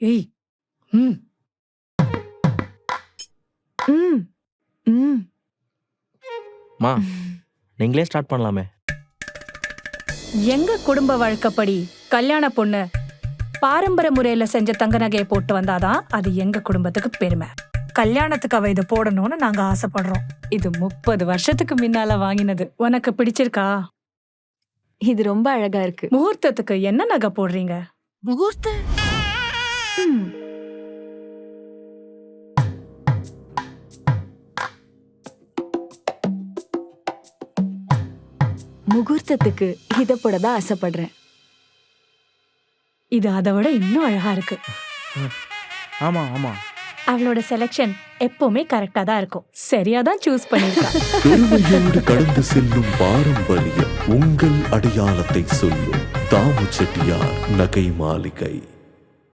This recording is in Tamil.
ஏய் ம் ம் ம் மா நீங்களே ஸ்டார்ட் பண்ணலாமே. எங்க குடும்ப வழக்கப்படி கல்யாண பொண்ணு பாரம்பரிய முறையில செஞ்ச தங்க நகையை போட்டு வந்தாதான் அது எங்க குடும்பத்துக்கு பெருமை. கல்யாணத்துக்கு அவ இதை போடணும்னு நாங்க ஆசைப்படுறோம். இது 30 வருஷத்துக்கு முன்னால வாங்கினது. உனக்கு பிடிச்சிருக்கா? இது ரொம்ப அழகா இருக்கு. முகூர்த்தத்துக்கு என்ன நகை போடுறீங்க? முகூர்த்த ம், முகூர்த்தத்துக்கு இத போடதான் ஆசைப்படுறேன். இது அதை விட இன்னும் அழகா இருக்கு. ஆமா ஆமா. அவளோட செலெக்ஷன் எப்பவுமே கரெக்டா தான் இருக்கும். சரியா தான் சூஸ் பண்ணிருக்கா. பெருமையோடு கடந்து செல்லும் பாரம்பரியம் உங்கள் அடையாளத்தை சொல்லும் தாமு செட்டியார் நகை மாளிகை.